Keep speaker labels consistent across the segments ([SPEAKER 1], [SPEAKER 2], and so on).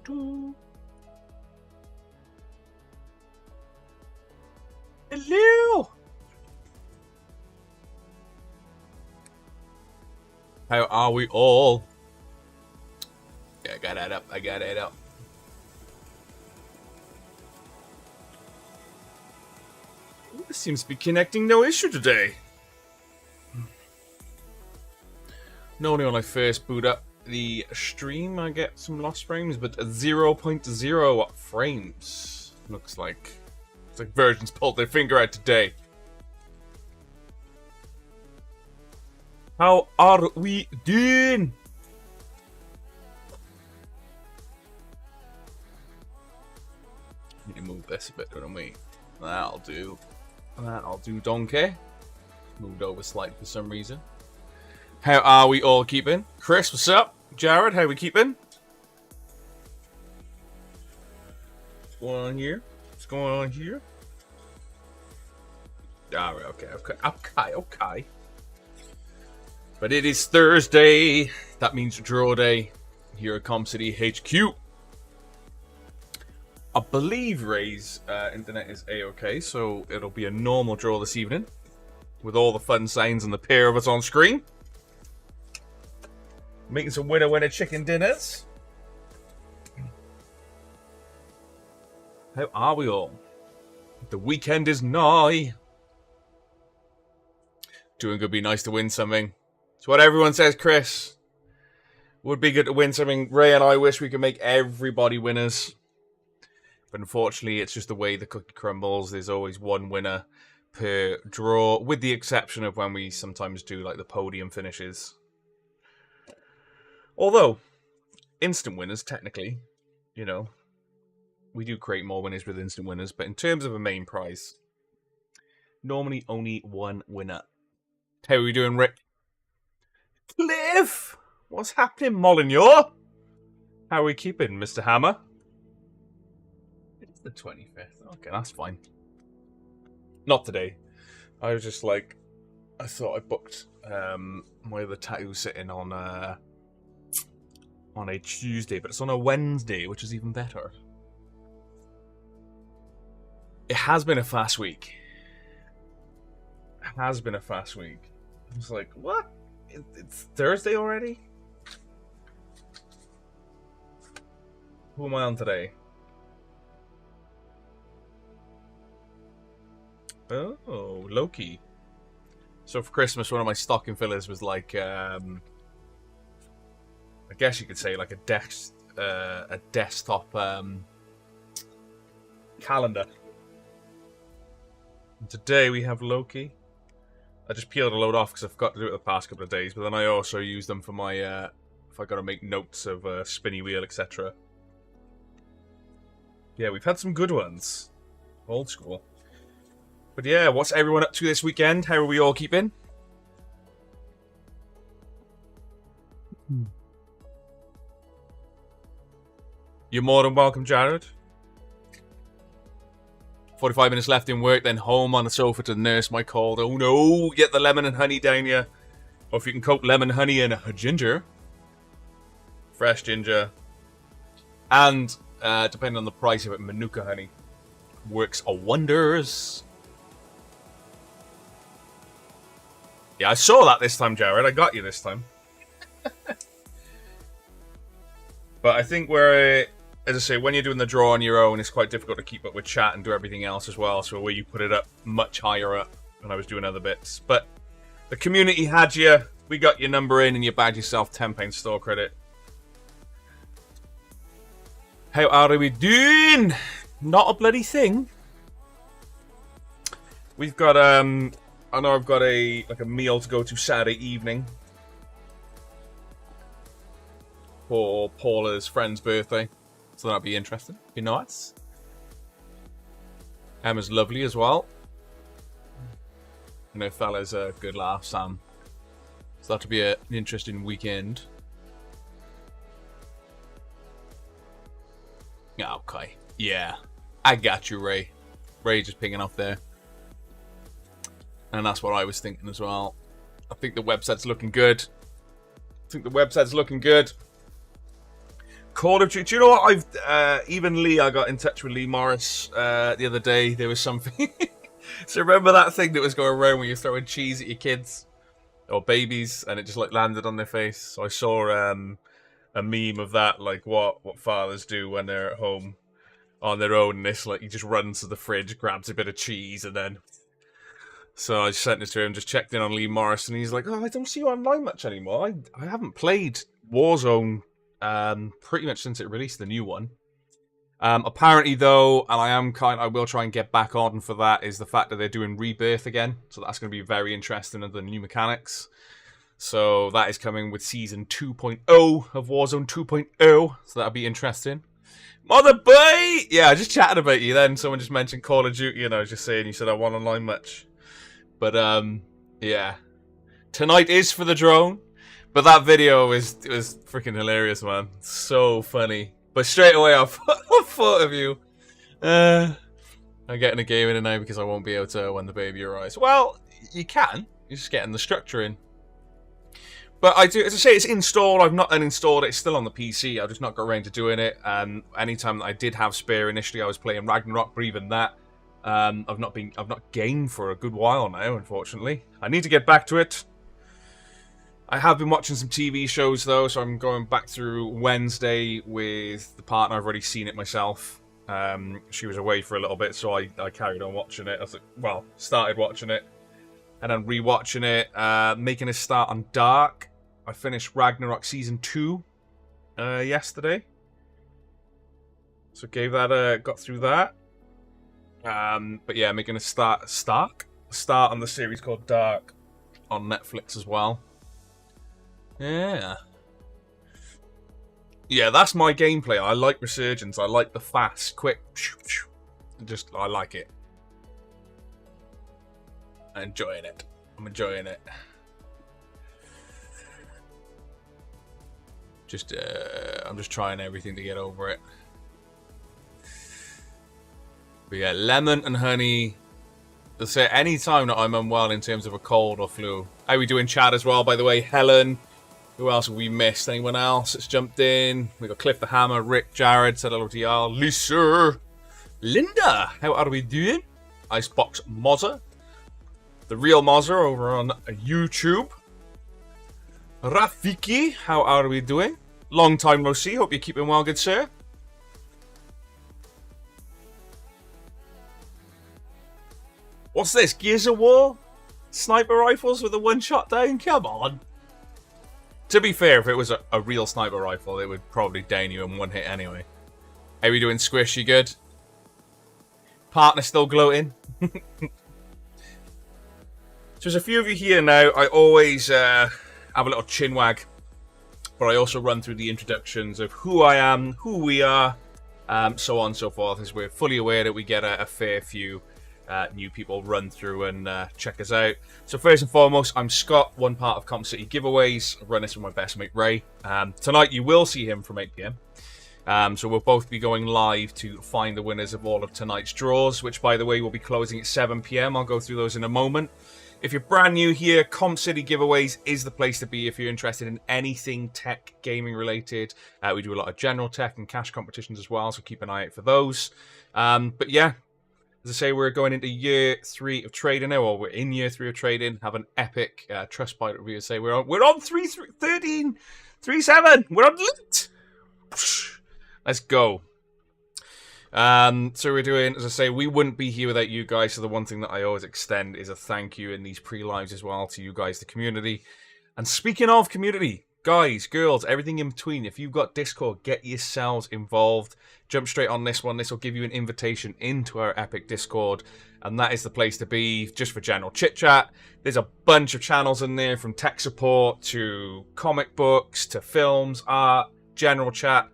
[SPEAKER 1] Hello. How are we all? Yeah, I got that up. I got it up. This seems to be connecting no issue today. Normally when I first boot up the stream, I get some lost frames, but 0.0 frames. Looks like it's like Virgin's pulled their finger out today. How are we doing? Need to move this a bit, don't we? That'll do. That'll do, donkey. Moved over slightly for some reason. How are we all keeping? Chris, what's up? Jared, how we keeping? What's going on here? What's going on here? Alright, okay. But it is Thursday. That means draw day here at Com City HQ. I believe Ray's internet is A-okay, so it'll be a normal draw this evening. With all the fun signs and the pair of us on screen. Making some winner-winner chicken dinners. How are we all? The weekend is nigh. Doing good, be nice to win something. It's what everyone says, Chris. Would be good to win something. Ray and I wish we could make everybody winners. But unfortunately, it's just the way the cookie crumbles. There's always one winner per draw, with the exception of when we sometimes do like the podium finishes. Although, instant winners, technically, you know, we do create more winners with instant winners, but in terms of a main prize, normally only one winner. How are we doing, Rick? Cliff! What's happening, Molyneux? How are we keeping, Mr. Hammer? It's the 25th. Okay, that's fine. Not today. I was just like, I thought I booked my other tattoo sitting on a Tuesday, but it's on a Wednesday, which is even better. It has been a fast week. It has been a fast week. I was like, what? It's Thursday already? Who am I on today? Oh, Loki. So for Christmas, one of my stocking fillers was like, I guess you could say like a desktop calendar. And today we have Loki. I just peeled a load off because I forgot to do it the past couple of days, but then I also use them for my, if I got to make notes of spinny wheel, etc. Yeah, we've had some good ones. Old school. But yeah, what's everyone up to this weekend? How are we all keeping? You're more than welcome, Jared. 45 minutes left in work, then home on the sofa to nurse my cold. Oh no, get the lemon and honey down you. Or if you can coat lemon, honey, and a ginger. Fresh ginger. And, depending on the price of it, Manuka honey. Works wonders. Yeah, I saw that this time, Jared. I got you this time. But I think where, as I say, when you're doing the draw on your own, it's quite difficult to keep up with chat and do everything else as well. So where you put it up much higher up when I was doing other bits. But the community had you. We got your number in and you bagged yourself £10 store credit. How are we doing? Not a bloody thing. We've got, I know I've got a meal to go to Saturday evening. For Paula's friend's birthday. So that'll be interesting. Be nice. Emma's lovely as well. And her fella's a good laugh, Sam. So that'll be an interesting weekend. Okay. Yeah. I got you, Ray. Ray just pinging off there. And that's what I was thinking as well. I think the website's looking good. Call of Duty. Do you know what? Even Lee, I got in touch with Lee Morris the other day. There was something. So remember that thing that was going around when you're throwing cheese at your kids or babies, and it just like landed on their face. So I saw a meme of that, like what fathers do when they're at home on their own. And this, like, he just runs to the fridge, grabs a bit of cheese, and then. So I sent it to him, just checked in on Lee Morris, and he's like, "Oh, I don't see you online much anymore. I haven't played Warzone pretty much since it released, the new one." Apparently, though, and I will try and get back on for that, is the fact that they're doing Rebirth again. So that's going to be very interesting of the new mechanics. So that is coming with Season 2.0 of Warzone 2.0. So that'll be interesting. Mother boy! Yeah, I just chatted about you then. Someone just mentioned Call of Duty, and I was just saying you said I won online much. But, yeah. Tonight is for the drone. But that video was freaking hilarious, man. So funny. But straight away, I thought of you. I'm getting a game in now because I won't be able to when the baby arrives. Well, you can. You're just getting the structure in. But I do, as I say, it's installed. I've not uninstalled it. It's still on the PC. I've just not got around to doing it. And anytime that I did have spare initially, I was playing Ragnarok, but even that, I've not gamed for a good while now, unfortunately. I need to get back to it. I have been watching some TV shows, though, so I'm going back through Wednesday with the partner. I've already seen it myself. She was away for a little bit, so I carried on watching it. Started watching it, and then rewatching it, making a start on Dark. I finished Ragnarok Season 2 yesterday. So got through that. But yeah, making a start on the series called Dark on Netflix as well. Yeah. Yeah, that's my gameplay. I like Resurgence. I like the fast, quick. I like it. I'm enjoying it. I'm enjoying it. I'm just trying everything to get over it. But yeah, lemon and honey. They'll say any time that I'm unwell in terms of a cold or flu. How we doing, chat as well, by the way? Helen. Who else have we missed? Anyone else that's jumped in? We got Cliff the Hammer, Rick, Jared, said hello to y'all. Lisa, Linda, how are we doing? Icebox Mozza, the real Mozza over on YouTube. Rafiki, how are we doing? Long time no see. Hope you're keeping well, good sir. What's this? Gears of War? Sniper rifles with a one-shot down? Come on. To be fair, if it was a real sniper rifle, it would probably down you in one hit anyway. How we doing, Squish? You good? Partner still gloating? So there's a few of you here now. I always have a little chin wag, but I also run through the introductions of who I am, who we are, so on and so forth, as we're fully aware that we get a fair few new people run through and check us out. So first and foremost, I'm Scott, one part of Comp City Giveaways. I run this with my best mate Ray. Tonight you will see him from 8 PM. So we'll both be going live to find the winners of all of tonight's draws, which by the way will be closing at 7 PM. I'll go through those in a moment. If you're brand new here, Comp City Giveaways is the place to be if you're interested in anything tech, gaming related. We do a lot of general tech and cash competitions as well, so keep an eye out for those. But yeah, as I say, we're going into year 3 of trading now, or we're in year 3 of trading. Have an epic Trustpilot review. Say we're on 13, 3-7. We're on lit. Let's go. So we're doing, as I say, we wouldn't be here without you guys. So the one thing that I always extend is a thank you in these pre-lives as well to you guys, the community. And speaking of community, guys, girls, everything in between, if you've got Discord, get yourselves involved. Jump straight on this one. This will give you an invitation into our epic Discord, and that is the place to be just for general chit chat. There's a bunch of channels in there, from tech support to comic books to films, art, general chat,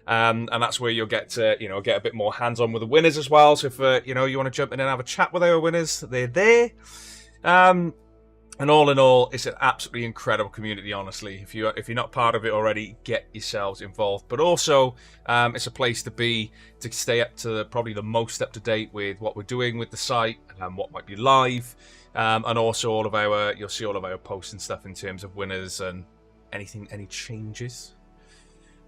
[SPEAKER 1] and that's where you'll get to get a bit more hands-on with the winners as well. So if you want to jump in and have a chat with our winners, they're there. And all in all, it's an absolutely incredible community, honestly. If you're not part of it already, get yourselves involved. But also, it's a place to be to stay up to probably the most up-to-date with what we're doing with the site and what might be live. And also you'll see all of our posts and stuff in terms of winners and any changes.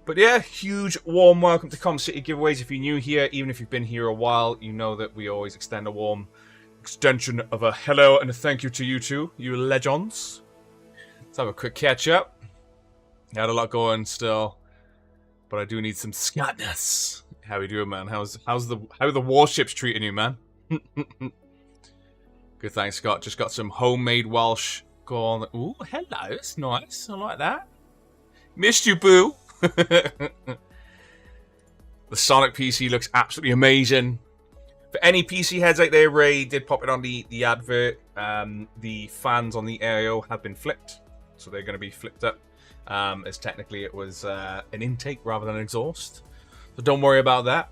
[SPEAKER 1] But yeah, huge warm welcome to Com City Giveaways. If you're new here, even if you've been here a while, you know that we always extend a warm extension of a hello and a thank you to you two, you legends. Let's have a quick catch up. Had a lot going still, but I do need some Scotness. How we doing, man? How are the warships treating you, man? Good, thanks, Scott. Just got some homemade Welsh. Go on. Ooh, hello. It's nice. I like that. Missed you, boo. The Sonic PC looks absolutely amazing. For any PC heads out there, Ray did pop it on the advert. The fans on the AIO have been flipped, so they're going to be flipped up. As technically it was an intake rather than an exhaust. So don't worry about that.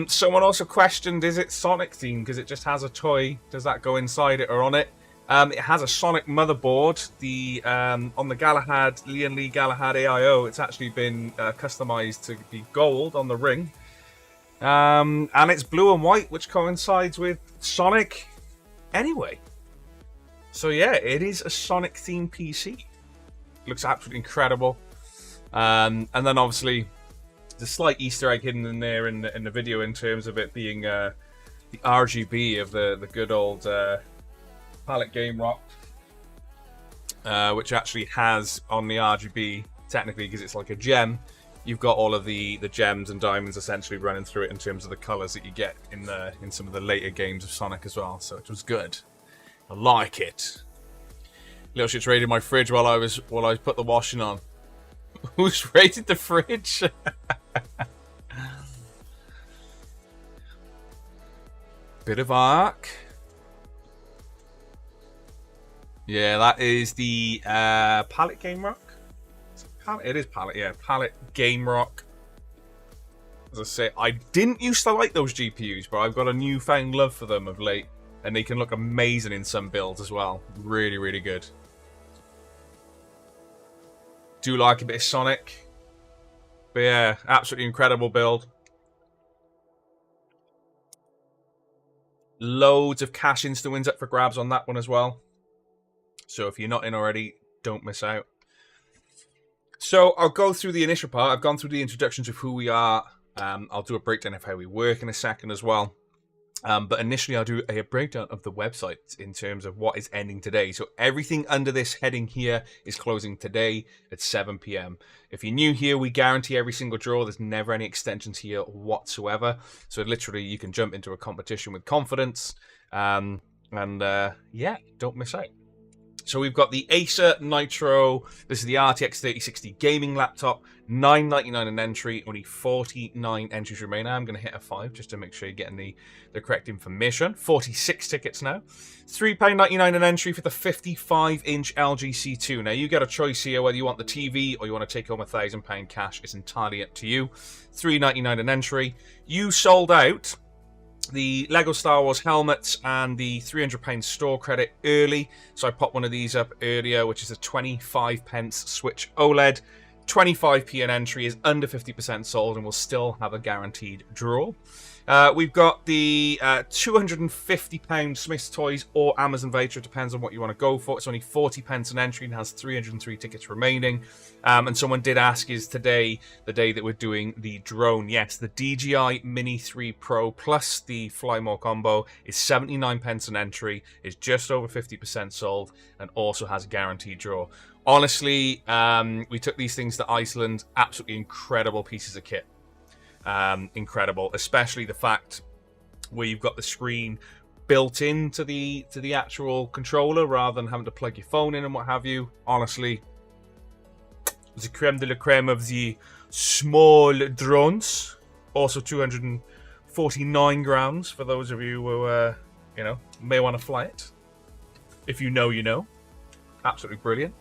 [SPEAKER 1] Someone also questioned, is it Sonic themed? Because it just has a toy. Does that go inside it or on it? It has a Sonic motherboard. The on the Galahad, Lian Lee Galahad AIO, it's actually been customized to be gold on the ring. And it's blue and white, which coincides with Sonic anyway. So yeah, it is a Sonic themed PC. Looks absolutely incredible. And then obviously the slight Easter egg hidden in there in the video in terms of it being the RGB of the good old Palette Game Rock, which actually has on the RGB, technically because it's like a gem, you've got all of the gems and diamonds essentially running through it in terms of the colors that you get in some of the later games of Sonic as well. So it was good. I like it. Little shit's raided my fridge while I put the washing on. Who's raided the fridge? Bit of arc. Yeah, that is the Palette Game Rock. It is Palette, yeah. Palette Game Rock. As I say, I didn't used to like those GPUs, but I've got a newfound love for them of late. And they can look amazing in some builds as well. Really, really good. Do like a bit of Sonic. But yeah, absolutely incredible build. Loads of cash insta-wins up for grabs on that one as well. So if you're not in already, don't miss out. So I'll go through the initial part. I've gone through the introductions of who we are. I'll do a breakdown of how we work in a second as well. But initially, I'll do a breakdown of the website in terms of what is ending today. So everything under this heading here is closing today at 7 p.m. If you're new here, we guarantee every single draw. There's never any extensions here whatsoever. So literally, you can jump into a competition with confidence. Yeah, don't miss out. So we've got the Acer Nitro. This is the RTX 3060 gaming laptop. $9.99 an entry. Only 49 entries remain. I'm going to hit a 5 just to make sure you're getting the correct information. 46 tickets now. £3.99 an entry for the 55-inch LG C2. Now, you get a choice here whether you want the TV or you want to take home £1,000 cash. It's entirely up to you. £3.99 an entry. You sold out the Lego Star Wars helmets and the £300 store credit early. So I popped one of these up earlier, which is a 25p Switch OLED. 25p an entry is under 50% sold and will still have a guaranteed draw. We've got the £250 Smith's Toys or Amazon voucher. Depends on what you want to go for. It's only 40p an entry and has 303 tickets remaining. And someone did ask, is today the day that we're doing the drone? Yes, the DJI Mini 3 Pro plus the Fly More combo is 79p an entry, is just over 50% sold, and also has a guaranteed draw. Honestly, we took these things to Iceland. Absolutely incredible pieces of kit. Incredible, especially the fact where you've got the screen built into the actual controller rather than having to plug your phone in and what have you. Honestly, the creme de la creme of the small drones. Also 249 grams for those of you who may want to fly it. If you know, you know. Absolutely brilliant.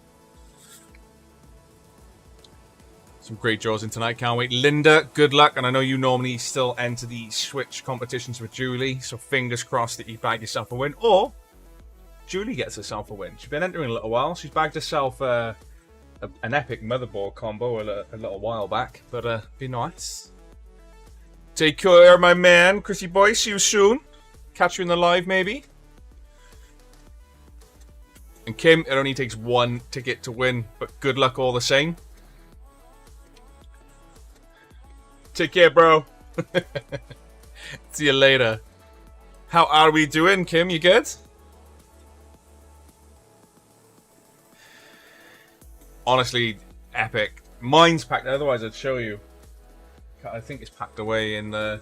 [SPEAKER 1] Some great draws in tonight, can't wait. Linda, good luck, and I know you normally still enter the Switch competitions with Julie, so fingers crossed that you bag yourself a win, or Julie gets herself a win. She's been entering a little while. She's bagged herself an epic motherboard combo a little while back, but be nice. Take care, my man, Chrissy boy. See you soon. Catch you in the live, maybe. And Kim, it only takes one ticket to win, but good luck all the same. Take care, bro. See you later. How are we doing, Kim? You good? Honestly, epic. Mine's packed. Otherwise, I'd show you. I think it's packed away in the.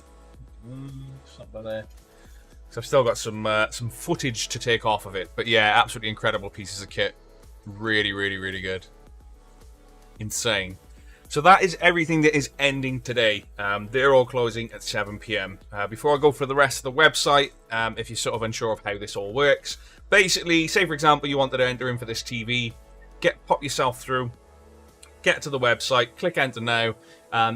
[SPEAKER 1] It's not by there. So I've still got some footage to take off of it. But yeah, absolutely incredible pieces of kit. Really, really, really good. Insane. So that is everything that is ending today. They're all closing at 7 p.m. Before I go for the rest of the website, if you're sort of unsure of how this all works, basically, say for example you wanted to enter in for this TV, pop yourself through, get to the website, click enter now,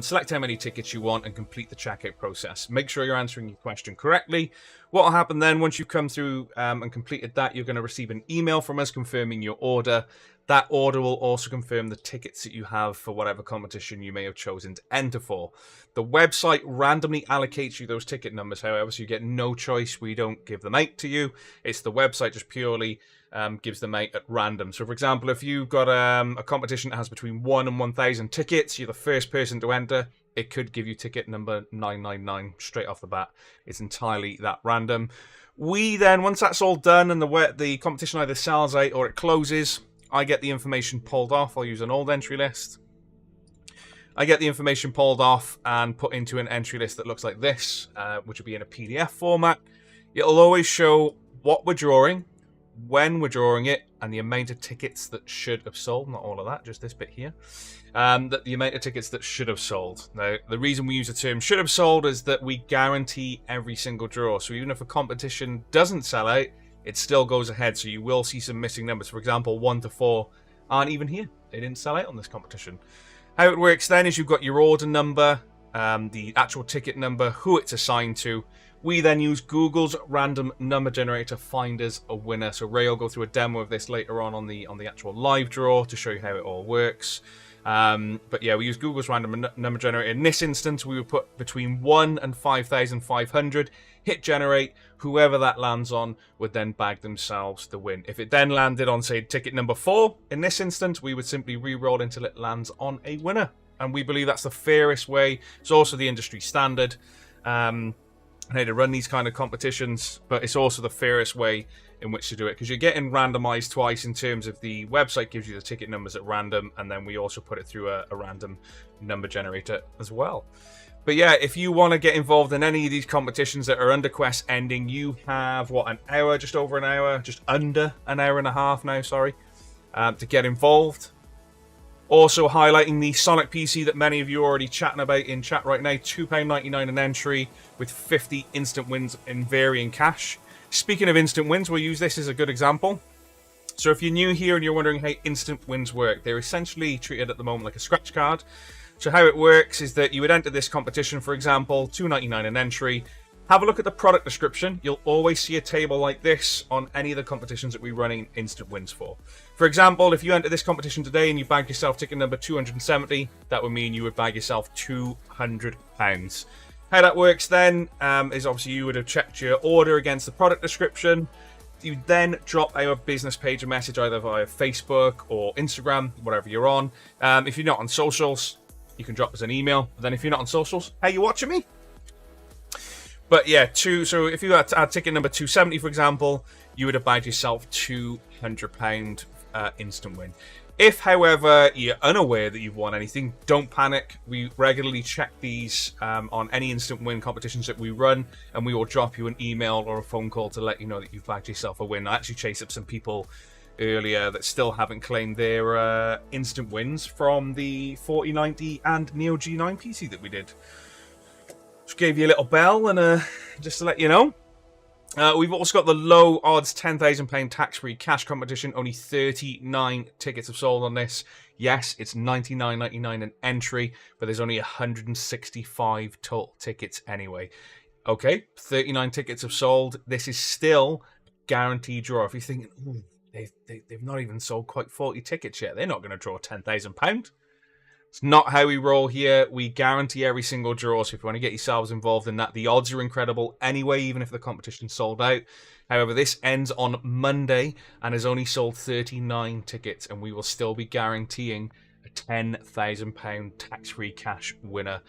[SPEAKER 1] select how many tickets you want and complete the checkout process. Make sure you're answering your question correctly. What will happen then, once you've come through and completed that, you're going to receive an email from us confirming your order. That order will also confirm the tickets that you have for whatever competition you may have chosen to enter for. The website randomly allocates you those ticket numbers, however, so you get no choice. We don't give them out to you. It's the website just purely gives them out at random. So, for example, if you've got a competition that has between 1 and 1,000 tickets, you're the first person to enter, it could give you ticket number 999 straight off the bat. It's entirely that random. We then, once that's all done and the competition either sells out or it closes, I get the information pulled off. I'll use an old entry list. I get the information pulled off and put into an entry list that looks like this, which will be in a PDF format. It'll always show what we're drawing, when we're drawing it, and the amount of tickets that should have sold. Not all of that, just this bit here. That the amount of tickets that should have sold. Now, the reason we use the term should have sold is that we guarantee every single draw. So even if a competition doesn't sell out, it still goes ahead. So you will see some missing numbers. For example, 1 to 4 aren't even here. They didn't sell out on this competition. How it works then is you've got your order number, the actual ticket number, who it's assigned to. We then use Google's random number generator to find us a winner. So Ray will go through a demo of this later on the actual live draw to show you how it all works. But yeah, we use Google's random number generator. In this instance, we would put between 1 and 5,500, hit generate. Whoever that lands on would then bag themselves the win. If it then landed on, say, ticket number 4, in this instance, we would simply re-roll until it lands on a winner. And we believe that's the fairest way. It's also the industry standard. How to run these kind of competitions, but it's also the fairest way in which to do it, because you're getting randomized twice in terms of the website gives you the ticket numbers at random, and then we also put it through a random number generator as well. But yeah, if you want to get involved in any of these competitions that are under quest ending, you have an hour, just over an hour, just under an hour and a half now, sorry, to get involved. Also highlighting the Sonic PC that many of you are already chatting about in chat right now. £2.99 an entry with 50 instant wins in varying cash. Speaking of instant wins, we'll use this as a good example. So if you're new here and you're wondering how instant wins work, they're essentially treated at the moment like a scratch card. So how it works is that you would enter this competition, for example, £2.99 an entry. Have a look at the product description. You'll always see a table like this on any of the competitions that we're running instant wins for. For example, if you enter this competition today and you bag yourself ticket number 270, that would mean you would bag yourself £200. How that works then is obviously you would have checked your order against the product description. You then drop our business page a message either via Facebook or Instagram, whatever you're on. If you're not on socials, you can drop us an email. But then if you're not on socials, how you watching me? But yeah, so if you had ticket number 270, for example, you would have bagged yourself £200 instant win. If, however, you're unaware that you've won anything, don't panic. We regularly check these on any instant win competitions that we run, and we will drop you an email or a phone call to let you know that you've bagged yourself a win. I actually chased up some people earlier that still haven't claimed their instant wins from the 4090 and Neo G9 PC that we did. Just gave you a little bell and just to let you know. We've also got the low odds £10,000 tax-free cash competition. Only 39 tickets have sold on this. Yes, it's $99.99 an entry, but there's only 165 total tickets anyway. Okay, 39 tickets have sold. This is still guaranteed draw. If you're thinking, ooh, they've not even sold quite 40 tickets yet, they're not going to draw £10,000. It's not how we roll here. We guarantee every single draw, so if you want to get yourselves involved in that, the odds are incredible anyway, even if the competition's sold out. However, this ends on Monday and has only sold 39 tickets, and we will still be guaranteeing a £10,000 tax-free cash winner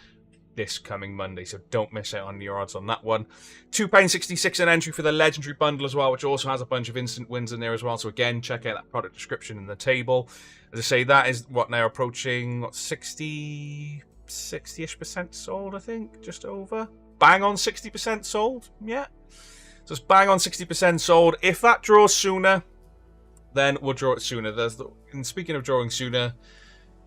[SPEAKER 1] this coming Monday, so don't miss out on your odds on that one. £2.66 an entry for the Legendary Bundle as well, which also has a bunch of instant wins in there as well, so again, check out that product description in the table. As I say, that is what, now approaching, what, 60-ish% sold, I think, just over. Bang on 60% sold, yeah. So it's bang on 60% sold. If that draws sooner, then we'll draw it sooner. And speaking of drawing sooner,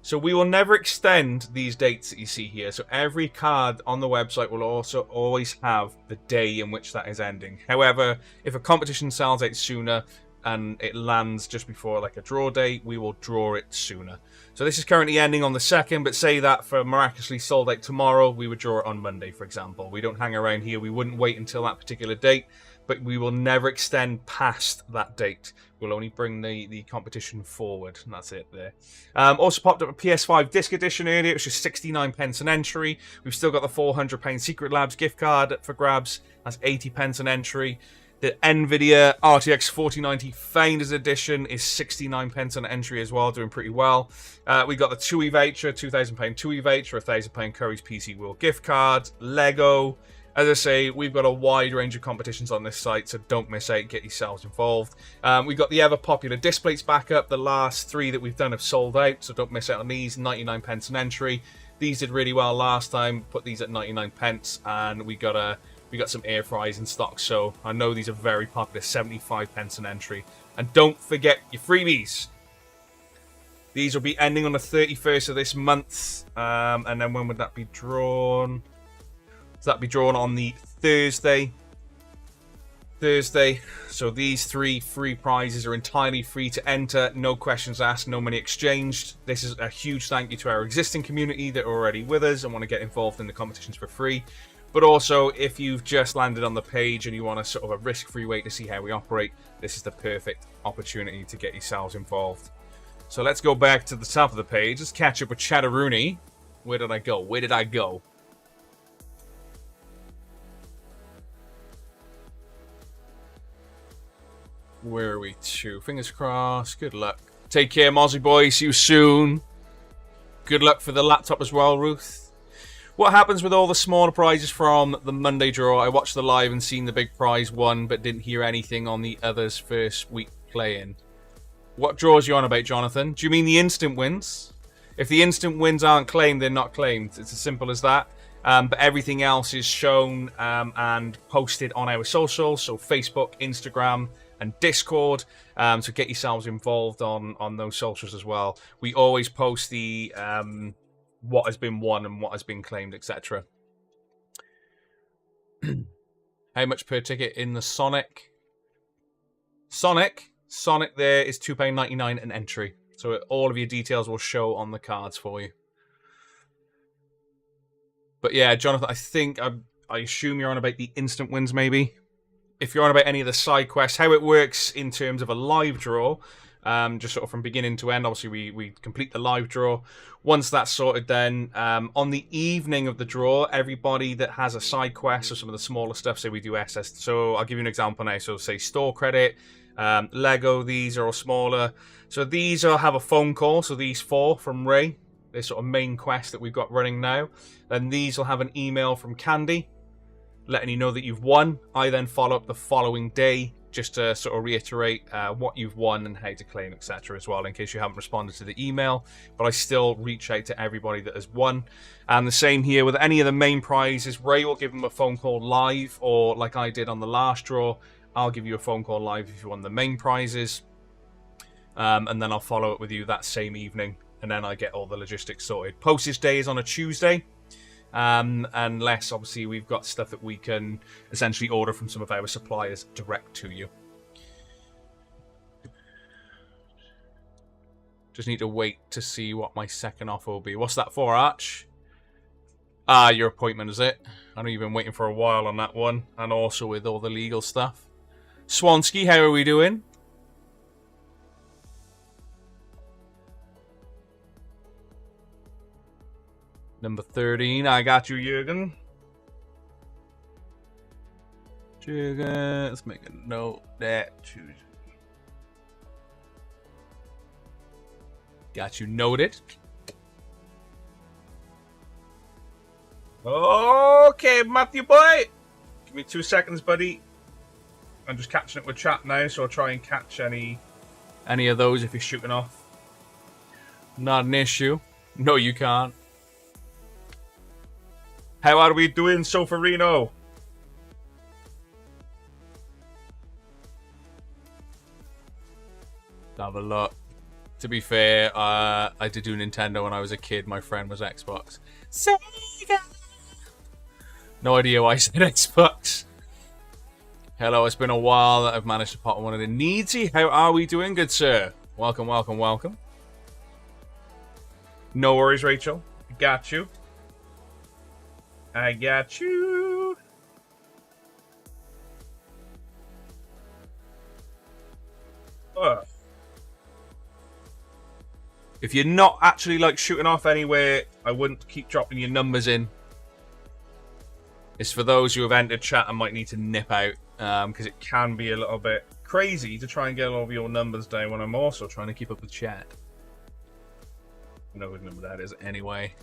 [SPEAKER 1] so we will never extend these dates that you see here. So every card on the website will also always have the day in which that is ending. However, if a competition sells out sooner and it lands just before like a draw date, we will draw it sooner. So this is currently ending on the 2nd, but say that for miraculously sold out tomorrow, we would draw it on Monday, for example. We don't hang around here. We wouldn't wait until that particular date, but we will never extend past that date. We'll only bring the competition forward, and that's it there. Also popped up a PS5 Disc Edition earlier, which is 69p an entry. We've still got the £400 Secret Labs gift card for grabs. That's 80p an entry. The NVIDIA RTX 4090 Founders Edition is 69p an entry as well, doing pretty well. We got the TUI voucher, £2,000 TUI voucher, £1,000 Curry's PC World gift card, Lego. As I say, we've got a wide range of competitions on this site, so don't miss out, get yourselves involved. We've got the ever-popular disc plates back up. The last 3 that we've done have sold out, so don't miss out on these. 99p an entry. These did really well last time. Put these at 99p, and we got some air fryers in stock, so I know these are very popular. 75p an entry. And don't forget your freebies. These will be ending on the 31st of this month, and then when would that be drawn? So that'll be drawn on the Thursday. So these 3 free prizes are entirely free to enter. No questions asked, no money exchanged. This is a huge thank you to our existing community that are already with us and want to get involved in the competitions for free. But also, if you've just landed on the page and you want a sort of a risk-free way to see how we operate, this is the perfect opportunity to get yourselves involved. So let's go back to the top of the page. Let's catch up with Chatteroony. Where did I go? Where did I go? Where are we to? Fingers crossed. Good luck. Take care, Mozzie boy. See you soon. Good luck for the laptop as well, Ruth. What happens with all the smaller prizes from the Monday draw? I watched the live and seen the big prize won, but didn't hear anything on the others first week playing. What draws you on about, Jonathan? Do you mean the instant wins? If the instant wins aren't claimed, they're not claimed. It's as simple as that. But everything else is shown and posted on our socials, so Facebook, Instagram, and Discord. So get yourselves involved on those socials as well. We always post the what has been won and what has been claimed, etc. How much per ticket in the Sonic? Sonic there is £2.99 an entry. So all of your details will show on the cards for you. But yeah, Jonathan, I think I assume you're on about the instant wins, maybe. If you're on about any of the side quests, how it works in terms of a live draw, just sort of from beginning to end. Obviously, we complete the live draw. Once that's sorted, then on the evening of the draw, everybody that has a side quest or some of the smaller stuff, say we do SS. So I'll give you an example now. So say store credit, Lego, these are all smaller. So these have a phone call. So these 4 from Ray, this sort of main quest that we've got running now. Then these will have an email from Candy, letting you know that you've won. I then follow up the following day just to sort of reiterate what you've won and how to claim, etc. as well, in case you haven't responded to the email. But I still reach out to everybody that has won. And the same here with any of the main prizes. Ray will give them a phone call live, or like I did on the last draw, I'll give you a phone call live if you won the main prizes. And then I'll follow up with you that same evening. And then I get all the logistics sorted. Postage day is on a Tuesday. Unless obviously we've got stuff that we can essentially order from some of our suppliers direct to you. Just need to wait to see what my second offer will be. What's that for, Arch? Ah, your appointment, is it? I know you've been waiting for a while on that one, and also with all the legal stuff. Swansky, how are we doing? Number 13, I got you, Jürgen. Jürgen, let's make a note that Tuesday. Got you noted. Okay, Matthew boy. Give me 2 seconds, buddy. I'm just catching it with chat now, so I'll try and catch any of those if you're shooting off. Not an issue. No, you can't. How are we doing, Sofarino? Have a look. To be fair, I did do Nintendo when I was a kid. My friend was Xbox. Sega! No idea why I said Xbox. Hello, it's been a while that I've managed to pop on one of the Needsy. How are we doing, good sir? Welcome, welcome, welcome. No worries, Rachel. I got you. I got you. If you're not actually like shooting off anywhere, I wouldn't keep dropping your numbers in. It's for those who have entered chat and might need to nip out, because it can be a little bit crazy to try and get all of your numbers down when I'm also trying to keep up with chat. I know what number that is anyway.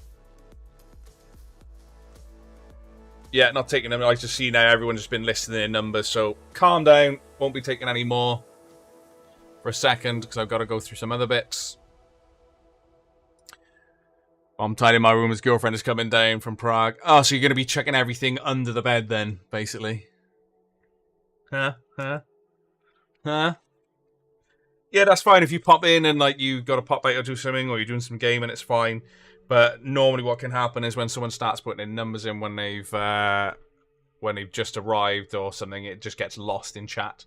[SPEAKER 1] Yeah, not taking them. I just see now everyone's just been listing their numbers, so calm down. Won't be taking any more for a second because I've got to go through some other bits. I'm tidying my room. His girlfriend is coming down from Prague. Oh, so you're going to be checking everything under the bed then, basically. Huh? Yeah, that's fine if you pop in and like you got to pop out or do something, or you're doing some game and it's fine. But normally what can happen is when someone starts putting in numbers in when they've just arrived or something, it just gets lost in chat.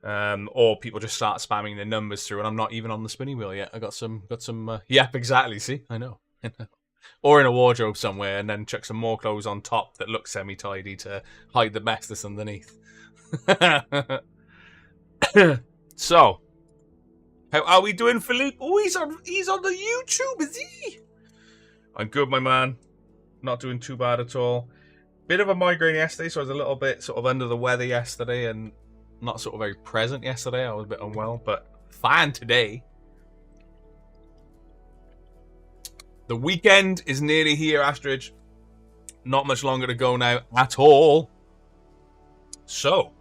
[SPEAKER 1] Or people just start spamming their numbers through, and I'm not even on the spinning wheel yet. I got some. Yep, exactly. See, I know. Or in a wardrobe somewhere, and then chuck some more clothes on top that look semi-tidy to hide the mess that's underneath. So, how are we doing, Philippe? Oh, he's on the YouTube, is he? I'm good, my man. Not doing too bad at all. Bit of a migraine yesterday, so I was a little bit sort of under the weather yesterday, and not sort of very present yesterday. I was a bit unwell, but fine today. The weekend is nearly here, Astrid. Not much longer to go now at all. So,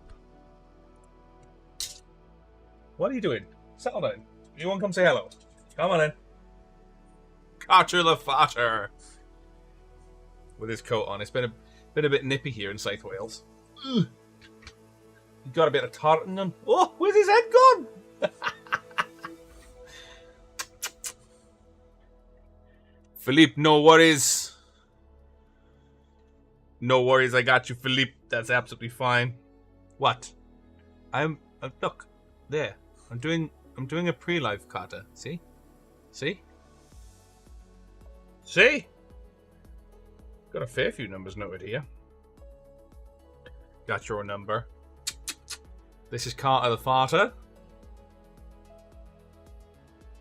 [SPEAKER 1] what are you doing? Settle down. You want to come say hello? Come on in. Carter the Fatter. With his coat on. It's been a bit nippy here in South Wales. He got a bit of tartan on. Oh, where's his head gone? Philippe, no worries. No worries, I got you, Philippe. That's absolutely fine. What? Look, there. I'm doing a pre-live, Carter. See? See? See? Got a fair few numbers noted here. Got your number. This is Carter the Farter.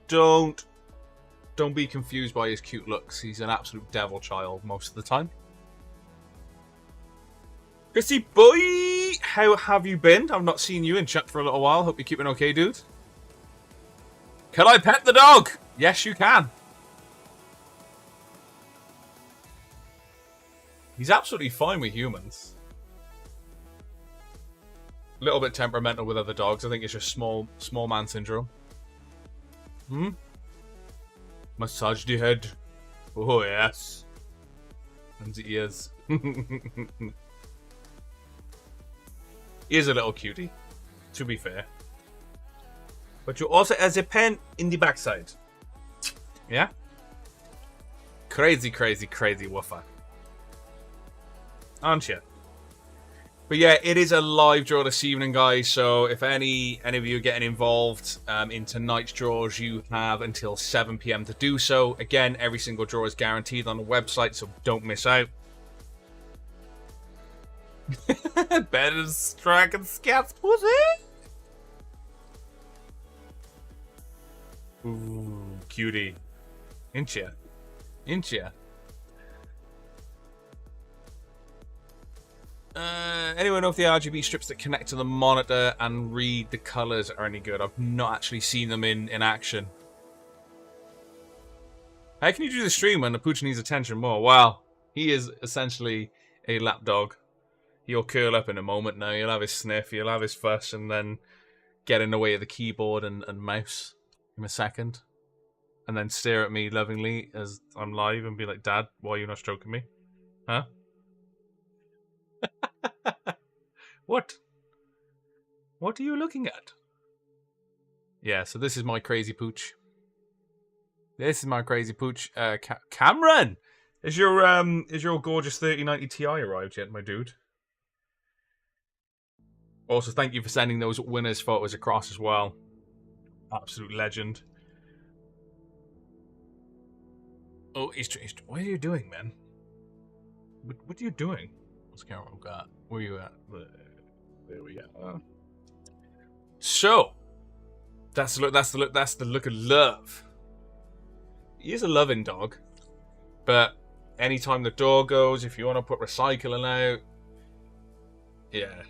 [SPEAKER 1] Don't be confused by his cute looks. He's an absolute devil child most of the time. Chrissy boy, how have you been? I've not seen you in chat for a little while. Hope you're keeping okay, dude. Can I pet the dog? Yes, you can. He's absolutely fine with humans. A little bit temperamental with other dogs. I think it's just small man syndrome. Massage the head. Oh, yes. And the ears. He is a little cutie, to be fair. But you also has a pen in the backside. Yeah? Crazy, crazy, crazy woofer. Aren't you? But yeah, it is a live draw this evening, guys. So if any of you are getting involved in tonight's draws, you have until 7 PM to do so. Again, every single draw is guaranteed on the website, so don't miss out. Better strike and scats, pussy. Ooh, cutie. Ain't ya? Ain't ya? Anyone know if the RGB strips that connect to the monitor and read the colors are any good? I've not actually seen them in action. How can you do the stream when the pooch needs attention more? Well, He is essentially a lapdog. He'll curl up in a moment now. He'll have his sniff, he'll have his fuss, and then get in the way of the keyboard and mouse in a second. And then stare at me lovingly as I'm live and be like, Dad, why are you not stroking me? Huh? What? What are you looking at? Yeah, so this is my crazy pooch. This is my crazy pooch. Cameron! Is your gorgeous 3090 Ti arrived yet, my dude? Also, thank you for sending those winners photos across as well. Absolute legend. Oh, what are you doing, man? What are you doing? What's the camera got? Where are you at? There we go. So, that's the look. That's the look of love. He is a loving dog, but anytime the door goes, if you want to put recycling out, yeah,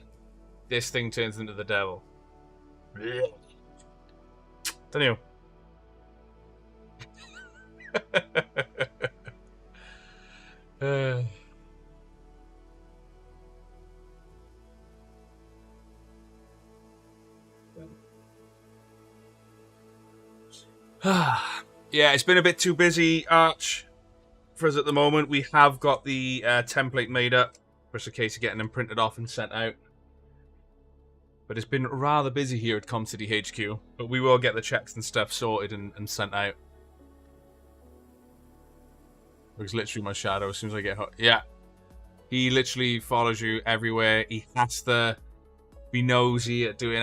[SPEAKER 1] this thing turns into the devil. Don't you? Yeah, it's been a bit too busy, Arch, for us at the moment. We have got the template made up, just a case of getting them printed off and sent out. But it's been rather busy here at Com City HQ. But we will get the checks and stuff sorted and sent out. Looks literally my shadow as soon as I get hot. Yeah. He literally follows you everywhere. He has to be nosy at doing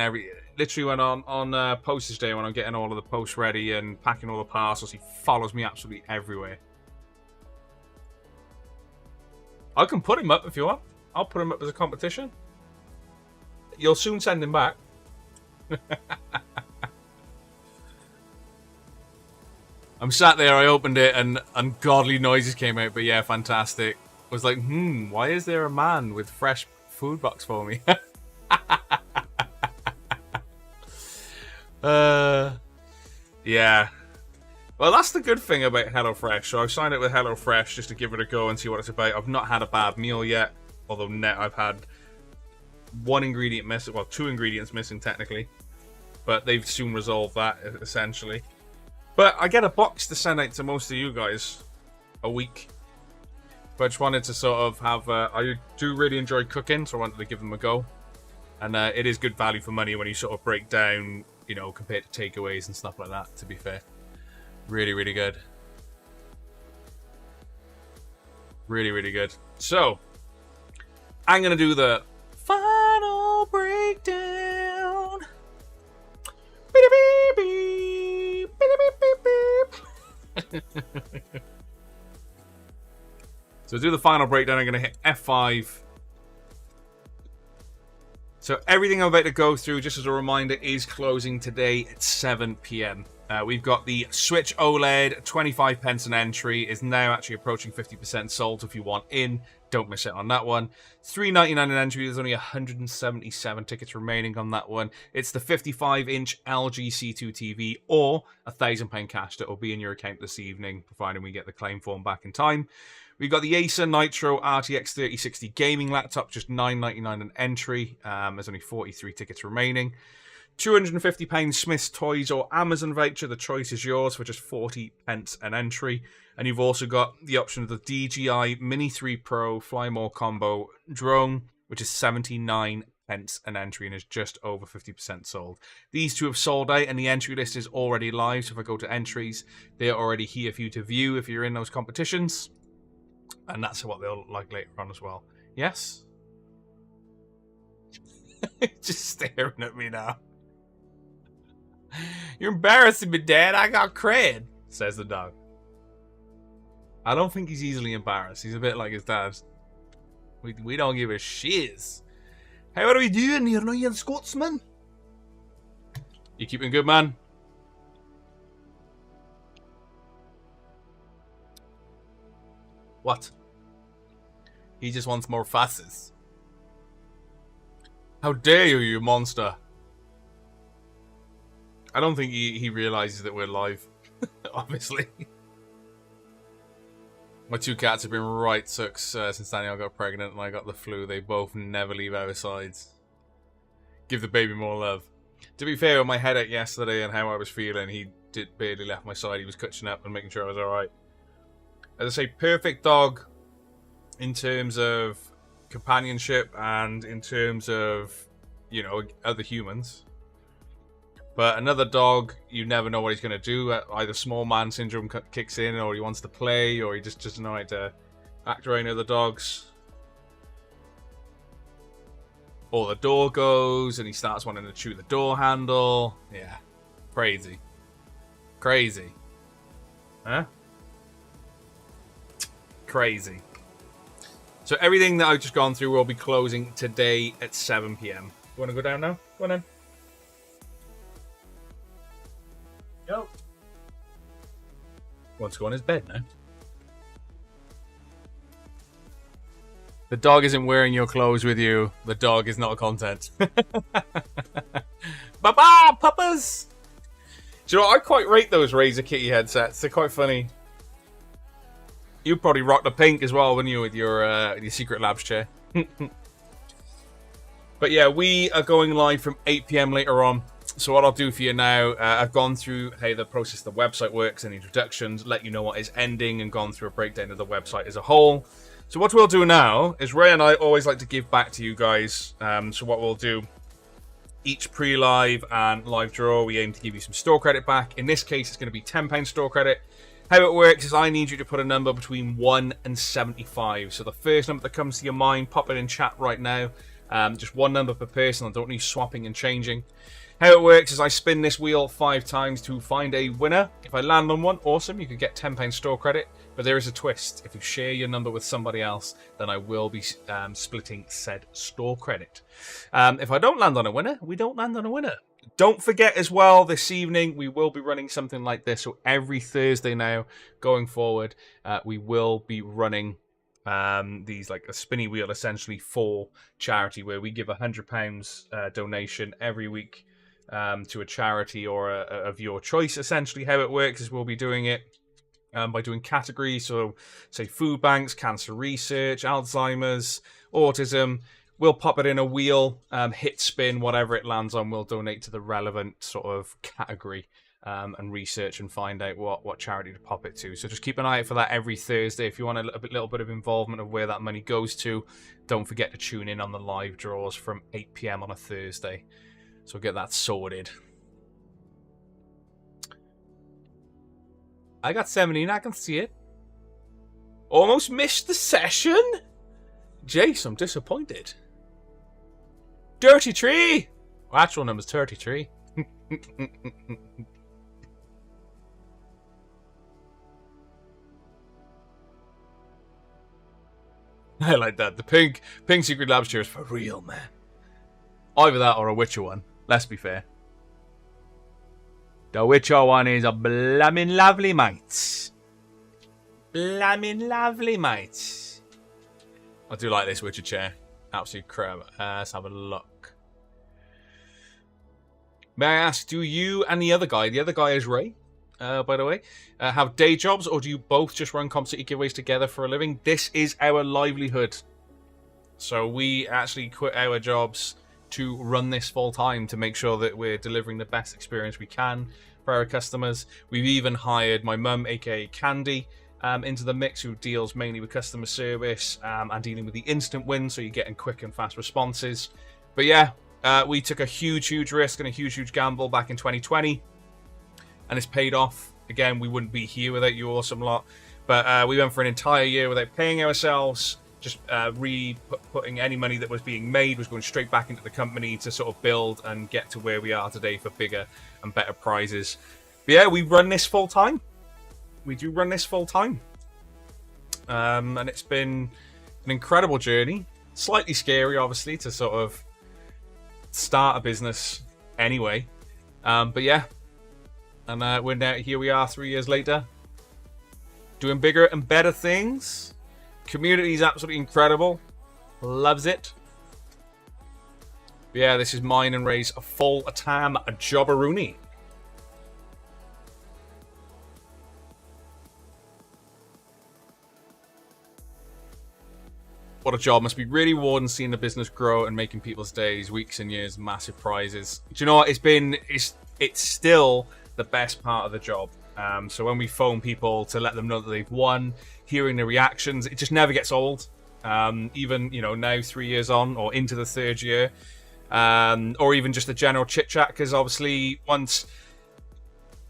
[SPEAKER 1] literally when on postage day when I'm getting all of the posts ready and packing all the parcels, he follows me absolutely everywhere. I can put him up if you want. I'll put him up as a competition. You'll soon send him back. I'm sat there, I opened it and ungodly noises came out, but yeah, fantastic. I was like, why is there a man with fresh food box for me? Yeah. Well, that's the good thing about HelloFresh. So I've signed up with HelloFresh just to give it a go and see what it's about. I've not had a bad meal yet, although I've had one ingredient missing, well, 2 ingredients missing technically, but they've soon resolved that essentially. But I get a box to send out to most of you guys a week. But I just wanted to sort of have, I do really enjoy cooking, so I wanted to give them a go. And it is good value for money when you sort of break down, you know, compared to takeaways and stuff like that, to be fair. Really, really good. Really, really good. So, I'm going to do the final breakdown. So, do the final breakdown. I'm going to hit F5. So everything I'm about to go through, just as a reminder, is closing today at 7 PM. We've got the Switch OLED, 25 pence an entry, is now actually approaching 50% sold. If you want in, don't miss out on that one. $3.99 an entry, there's only 177 tickets remaining on that one. It's the 55-inch LG C2 TV or £1,000 cash that will be in your account this evening, providing we get the claim form back in time. We've got the Acer Nitro RTX 3060 gaming laptop, just $9.99 an entry. There's only 43 tickets remaining. £250 Smith's Toys or Amazon voucher. The choice is yours for just 40 pence an entry. And you've also got the option of the DJI Mini 3 Pro Fly More Combo drone, which is 79 pence an entry and is just over 50% sold. These two have sold out and the entry list is already live. So if I go to entries, they're already here for you to view if you're in those competitions. And that's what they'll like later on as well. Yes? Just staring at me now. You're embarrassing me, Dad. I got cred, says the dog. I don't think he's easily embarrassed. He's a bit like his dad. We don't give a shiz. Hey, what are we doing here, no, you Scotsman? You keeping good, man? What? He just wants more fasses. How dare you, you monster? I don't think he realizes that we're live, obviously. My 2 cats have been right sucks since Danielle got pregnant and I got the flu. They both never leave our sides. Give the baby more love. To be fair, with my headache yesterday and how I was feeling, he did barely left my side. He was catching up and making sure I was alright. As I say, perfect dog in terms of companionship and in terms of, you know, other humans. But another dog, you never know what he's going to do. Either small man syndrome kicks in, or he wants to play, or he just doesn't know how to act around other dogs. Or the door goes, and he starts wanting to chew the door handle. Yeah. Crazy. Crazy. Huh? Crazy. So everything that I've just gone through will be closing today at 7 p.m. You want to go down now? Go on then. Yo. Wants to go on his bed now. The dog isn't wearing your clothes with you. The dog is not content. Bye-bye, puppas! Do you know what? I quite rate those Razer Kitty headsets. They're quite funny. You probably rock the pink as well, wouldn't you, with your Secret Labs chair? But yeah, we are going live from 8 p.m. later on. So what I'll do for you now, I've gone through how the process of the website works and introductions, let you know what is ending, and gone through a breakdown of the website as a whole. So what we'll do now is Ray and I always like to give back to you guys. So what we'll do, each pre-live and live draw, we aim to give you some store credit back. In this case, it's going to be £10 store credit. How it works is I need you to put a number between 1 and 75. So the first number that comes to your mind, pop it in chat right now. Just one number per person. I don't need swapping and changing. How it works is I spin this wheel 5 times to find a winner. If I land on one, awesome, you could get £10 store credit. But there is a twist. If you share your number with somebody else, then I will be splitting said store credit. If I don't land on a winner, we don't land on a winner. Don't forget as well, this evening, we will be running something like this. So every Thursday now, going forward, we will be running these, like a spinny wheel, essentially, for charity, where we give £100 donation every week to a charity or of your choice. Essentially, how it works is we'll be doing it by doing categories. So, say, food banks, cancer research, Alzheimer's, autism. We'll pop it in a wheel, hit spin, whatever it lands on, we'll donate to the relevant sort of category and research and find out what charity to pop it to. So just keep an eye out for that every Thursday. If you want a little bit of involvement of where that money goes to, don't forget to tune in on the live draws from 8 p.m. on a Thursday. So get that sorted. I got 17, I can see it. Almost missed the session? Jace, I'm disappointed. Dirty Tree! Well, actual number's 33. I like that. The pink Secret Labs chair is for real, man. Either that or a Witcher one. Let's be fair. The Witcher one is a blammin' lovely mate. Blammin' lovely mate. I do like this Witcher chair. Absolute crap. Let's have a look. May I ask, do you and the other guy is Ray, by the way, have day jobs, or do you both just run Comp City giveaways together for a living? This is our livelihood. So we actually quit our jobs to run this full time to make sure that we're delivering the best experience we can for our customers. We've even hired my mum, aka Candy, into the mix, who deals mainly with customer service and dealing with the instant win, so you're getting quick and fast responses. But yeah, we took a huge risk and a huge gamble back in 2020, and it's paid off. Again, we wouldn't be here without you awesome lot, but we went for an entire year without paying ourselves. Just putting any money that was being made was going straight back into the company to sort of build and get to where we are today for bigger and better prizes. But yeah, we run this full time. We do run this full time. And it's been an incredible journey. Slightly scary, obviously, to sort of start a business anyway. But yeah. And we're now, here we are 3 years later. Doing bigger and better things. Community is absolutely incredible. Loves it. But yeah, this is mine and Ray's full-time jobberoonie. What a job. Must be really rewarding seeing the business grow and making people's days, weeks and years massive prizes. Do you know what? It's still the best part of the job. So when we phone people to let them know that they've won, hearing the reactions, it just never gets old. Even, now 3 years on or into the third year, or even just the general chit chat, because obviously once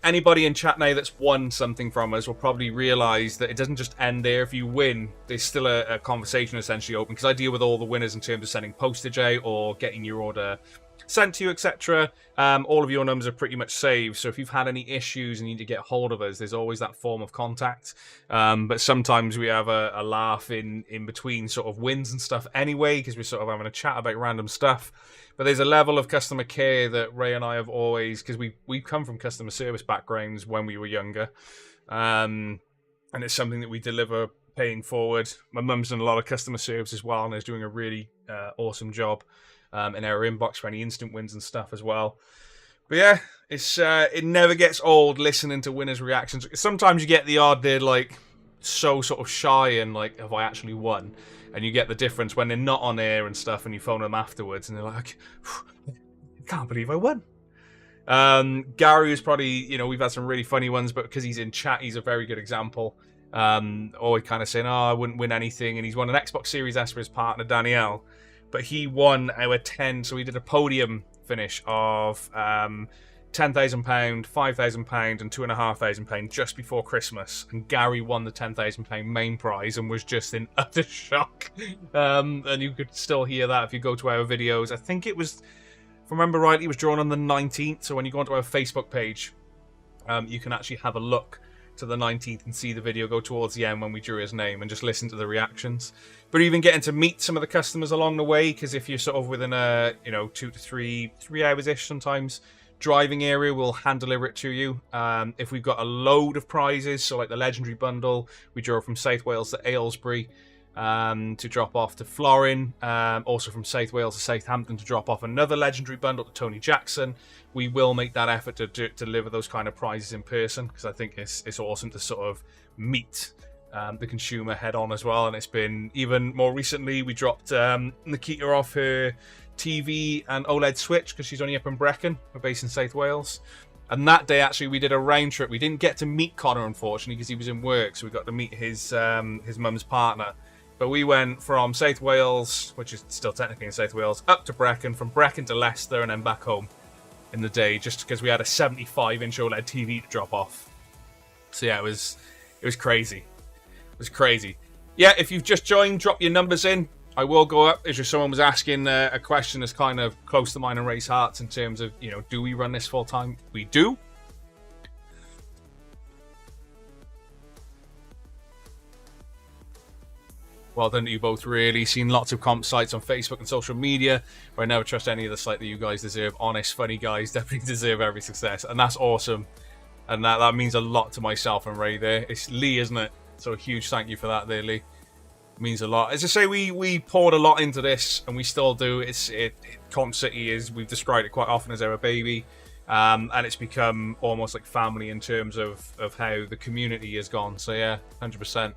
[SPEAKER 1] anybody in chat now that's won something from us will probably realize that it doesn't just end there. If you win, there's still a conversation essentially open, because I deal with all the winners in terms of sending postage out or getting your order sent to you, etc. All of your numbers are pretty much saved, so if you've had any issues and you need to get hold of us, there's always that form of contact. But sometimes we have a laugh in between sort of wins and stuff anyway, because we're sort of having a chat about random stuff. But there's a level of customer care that Ray and I have always, because we've come from customer service backgrounds when we were younger, and it's something that we deliver paying forward. My mum's done a lot of customer service as well, and is doing a really awesome job in our inbox for any instant wins and stuff as well. But yeah, it never gets old listening to winners' reactions. Sometimes you get the odd, they're like so sort of shy and like, have I actually won? And you get the difference when they're not on air and stuff, and you phone them afterwards, and they're like, I can't believe I won. Gary is probably, we've had some really funny ones, but because he's in chat, he's a very good example. Always kind of saying, I wouldn't win anything, and he's won an Xbox Series S for his partner, Danielle. But he won our 10, so we did a podium finish of £10,000, £5,000 and £2,500 just before Christmas, and Gary won the £10,000 main prize and was just in utter shock. And you could still hear that if you go to our videos. I think it was, if I remember rightly, it was drawn on the 19th, so when you go onto our Facebook page, you can actually have a look to the 19th and see the video go towards the end when we drew his name and just listen to the reactions. But even getting to meet some of the customers along the way, because if you're sort of within a 2 to 3 hours-ish sometimes driving area, we'll hand deliver it to you. If we've got a load of prizes, so like the Legendary Bundle, we drove from South Wales to Aylesbury to drop off to Florin, also from South Wales to Southampton to drop off another Legendary Bundle to Tony Jackson. We will make that effort to deliver those kind of prizes in person, because I think it's awesome to sort of meet the consumer head on as well. And it's been, even more recently, we dropped Nikita off her TV and OLED Switch, because she's only up in Brecon. We're based in South Wales. And that day, actually, we did a round trip. We didn't get to meet Connor, unfortunately, because he was in work, so we got to meet his mum's partner. But we went from South Wales, which is still technically in South Wales, up to Brecon, from Brecon to Leicester, and then back home in the day, just because we had a 75-inch OLED TV to drop off. So yeah, it was crazy. It was crazy. Yeah, if you've just joined, drop your numbers in. I will go up. As just someone was asking a question that's kind of close to mine and Ray's hearts in terms of, do we run this full time? We do. Well done to you both, really. Seen lots of comp sites on Facebook and social media, but I never trust any of the site that you guys deserve. Honest, funny guys definitely deserve every success, and that's awesome. And that means a lot to myself and Ray there. It's Lee, isn't it? So a huge thank you for that there, Lee. It means a lot. As I say, we poured a lot into this, and we still do. Comp City is, we've described it quite often as our baby, and it's become almost like family in terms of how the community has gone. So yeah, 100%.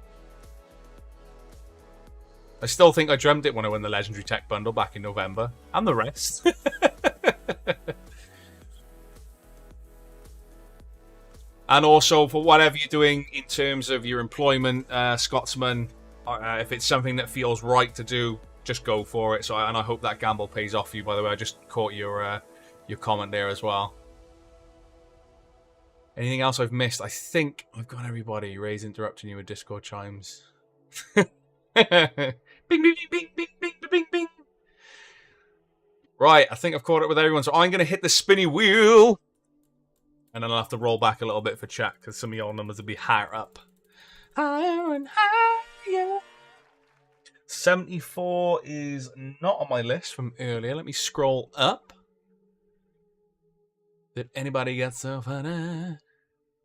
[SPEAKER 1] I still think I dreamt it when I won the Legendary Tech Bundle back in November. And the rest. And also, for whatever you're doing in terms of your employment, Scotsman, if it's something that feels right to do, just go for it. And I hope that gamble pays off for you, by the way. I just caught your comment there as well. Anything else I've missed? I think I've got everybody. Ray's interrupting you with Discord chimes. Bing, bing, bing, bing, bing, bing, bing. Right, I think I've caught up with everyone. So I'm going to hit the spinny wheel. And then I'll have to roll back a little bit for chat, because some of your numbers will be higher up. Higher and higher. 74 is not on my list from earlier. Let me scroll up. Did anybody get so funny?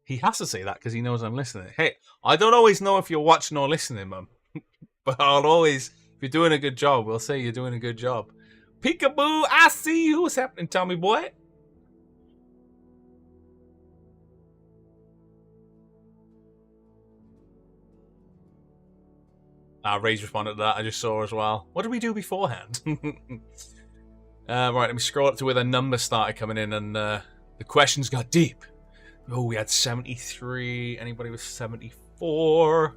[SPEAKER 1] He has to say that because he knows I'm listening. Hey, I don't always know if you're watching or listening, Mum. But I'll always, if you're doing a good job, we'll say you're doing a good job. Peekaboo, I see you. What's happening, Tommy boy? Ray's responded to that, I just saw as well. What did we do beforehand? Right, let me scroll up to where the numbers started coming in, and the questions got deep. Oh, we had 73. Anybody with 74?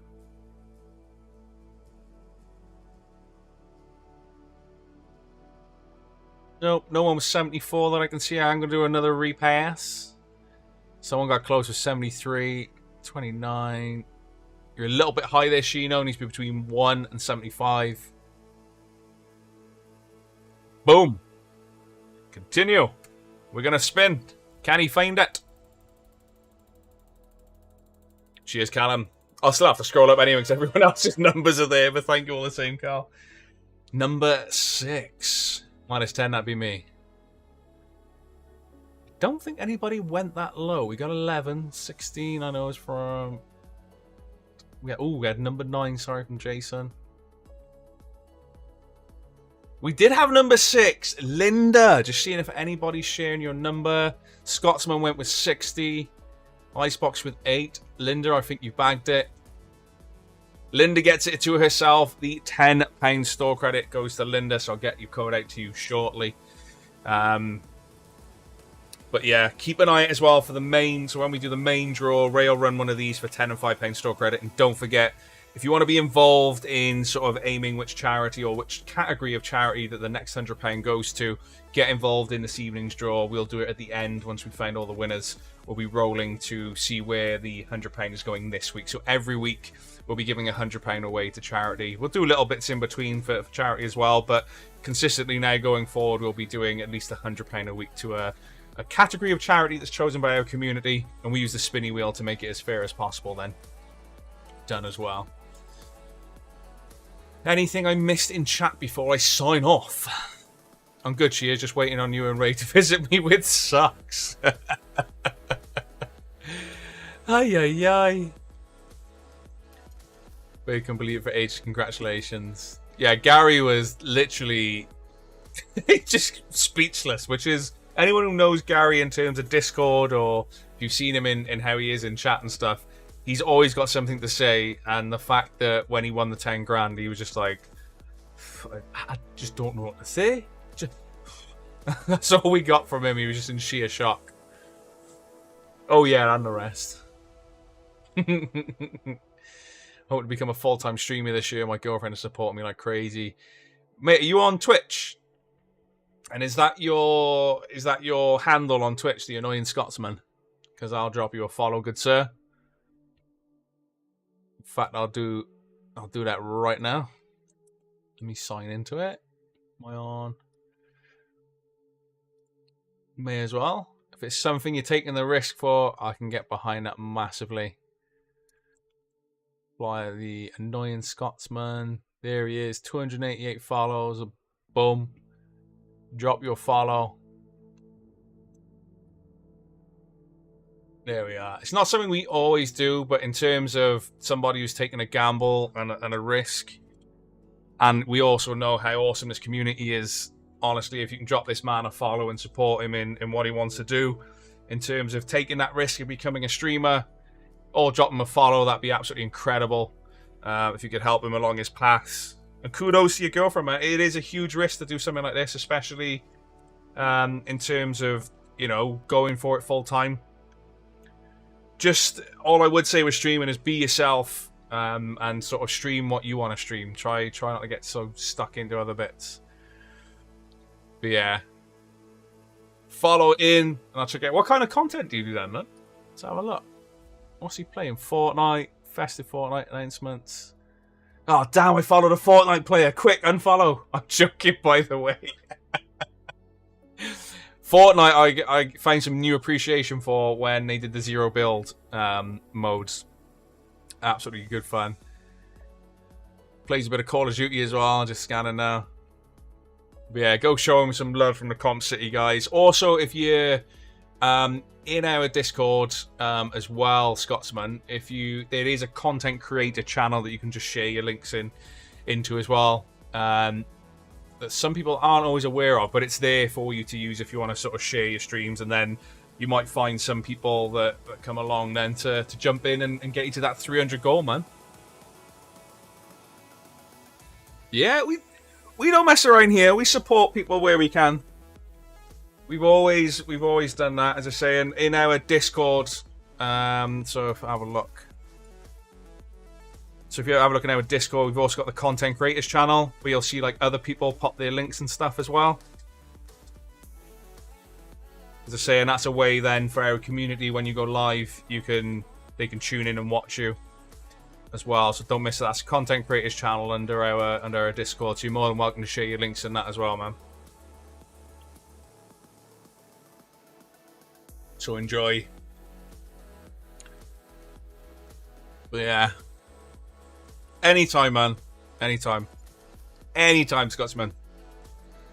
[SPEAKER 1] Nope, no one was 74 that I can see. I'm going to do another repass. Someone got close with 73. 29. You're a little bit high there, Shino. Needs to be between 1 and 75. Boom. Continue. We're going to spin. Can he find it? Cheers, Callum. I'll still have to scroll up anyway because everyone else's numbers are there, but thank you all the same, Carl. Number 6. -10, that'd be me. Don't think anybody went that low. We got 11. 16, I know, is from... we had number 9, sorry, from Jason. We did have number 6. Linda. Just seeing if anybody's sharing your number. Scotsman went with 60. Icebox with 8. Linda, I think you bagged it. Linda gets it to herself. The £10 store credit goes to Linda, so I'll get your code out to you shortly. But yeah, keep an eye out as well for the main. So when we do the main draw, Ray will run one of these for £10 and £5 store credit. And don't forget, if you want to be involved in sort of aiming which charity or which category of charity that the next £100 goes to, get involved in this evening's draw. We'll do it at the end once we find all the winners. We'll be rolling to see where the £100 is going this week. So every week we'll be giving £100 away to charity. We'll do little bits in between for charity as well, but consistently now going forward, we'll be doing at least £100 a week to a category of charity that's chosen by our community, and we use the spinny wheel to make it as fair as possible then. Done as well. Anything I missed in chat before I sign off? I'm good, she is. Just waiting on you and Ray to visit me with socks. Ay, ay, ay. We can believe it for ages. Congratulations. Yeah, Gary was literally just speechless, which is... anyone who knows Gary in terms of Discord, or if you've seen him in how he is in chat and stuff, he's always got something to say. And the fact that when he won the 10 grand, he was just like, I just don't know what to say. That's all we got from him. He was just in sheer shock. Oh yeah, and the rest. Hope to become a full-time streamer this year. My girlfriend is supporting me like crazy. Mate, are you on Twitch? And is that your handle on Twitch, the Annoying Scotsman? Because I'll drop you a follow, good sir. In fact, I'll do that right now. Let me sign into it. Am I on? May as well. If it's something you're taking the risk for, I can get behind that massively. Fly the Annoying Scotsman. There he is. 288 follows. Boom. Drop your follow. There we are. It's not something we always do, but in terms of somebody who's taking a gamble and a risk, and we also know how awesome this community is, honestly, if you can drop this man a follow and support him in what he wants to do, in terms of taking that risk of becoming a streamer, or drop him a follow, that'd be absolutely incredible. If you could help him along his path. And kudos to your girlfriend, man. It is a huge risk to do something like this, especially in terms of, you know, going for it full time. Just all I would say with streaming is be yourself and sort of stream what you want to stream. Try not to get so stuck into other bits. But yeah. Follow in, and I'll check out. What kind of content do you do then, man? Let's have a look. What's he playing? Fortnite, festive Fortnite announcements. Oh, damn, I followed a Fortnite player. Quick, unfollow. I'm joking, by the way. Fortnite, I find some new appreciation for when they did the zero build modes. Absolutely good fun. Plays a bit of Call of Duty as well. Just scanning now. But yeah, go show him some love from the Comp City guys. Also, if you're in our Discord as well, Scotsman, there is a content creator channel that you can just share your links into as well. That some people aren't always aware of, but it's there for you to use if you want to sort of share your streams, and then you might find some people that come along then to jump in and get you to that 300 goal, man. Yeah, we don't mess around here. We support people where we can. We've always done that, as I say, in our Discord. So if I have a look. So if you have a look in our Discord, we've also got the content creators channel where you'll see like other people pop their links and stuff as well. As I say, and that's a way then for our community when you go live, they can tune in and watch you as well. So don't miss that. That's content creators channel under our Discord. So you're more than welcome to share your links in that as well, man. So enjoy. But yeah. Anytime, man. Anytime. Anytime, Scotsman.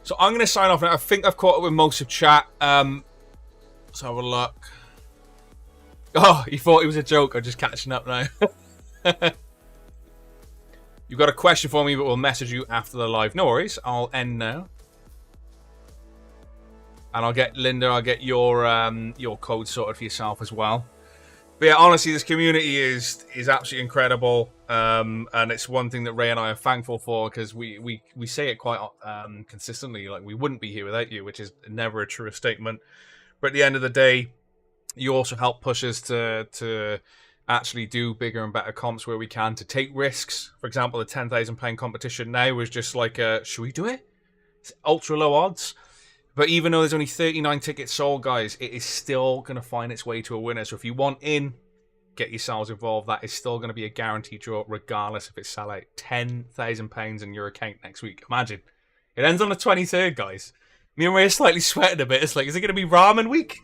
[SPEAKER 1] So I'm going to sign off now. I think I've caught up with most of chat. Let's have a look. Oh, you thought it was a joke. I'm just catching up now. You've got a question for me, but we'll message you after the live. No worries. I'll end now. And I'll get Linda, I'll get your code sorted for yourself as well. But yeah, honestly, this community is absolutely incredible. And it's one thing that Ray and I are thankful for, because we say it quite consistently, like we wouldn't be here without you, which is never a true statement. But at the end of the day, you also help push us to actually do bigger and better comps where we can, to take risks. For example, the £10,000 competition now was just like, should we do it? It's ultra low odds. But even though there's only 39 tickets sold, guys, it is still going to find its way to a winner. So if you want in, get yourselves involved. That is still going to be a guaranteed draw, regardless if it's sell out. £10,000 in your account next week. Imagine. It ends on the 23rd, guys. Me and Ray are slightly sweating a bit. It's like, is it going to be ramen week?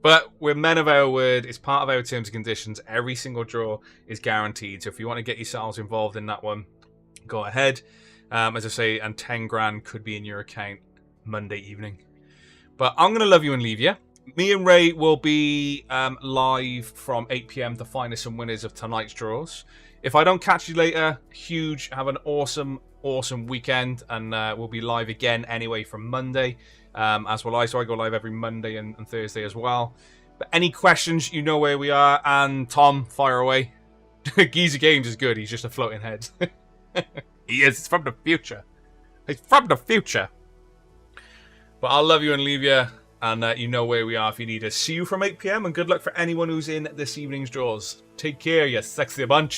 [SPEAKER 1] But we're men of our word. It's part of our terms and conditions. Every single draw is guaranteed. So if you want to get yourselves involved in that one, go ahead. As I say, and 10 grand could be in your account Monday evening. But I'm going to love you and leave you. Me and Ray will be live from 8 p.m. to find us some winners of tonight's draws. If I don't catch you later, have an awesome weekend, and we'll be live again anyway from Monday, as will I. So I go live every Monday and Thursday as well. But any questions, you know where we are. And Tom, fire away. Geezer Games is good. He's just a floating head. He is. It's from the future. It's from the future. But I'll love you and leave you, and you know where we are if you need us. See you from 8 p.m. and good luck for anyone who's in this evening's draws. Take care, you sexy bunch.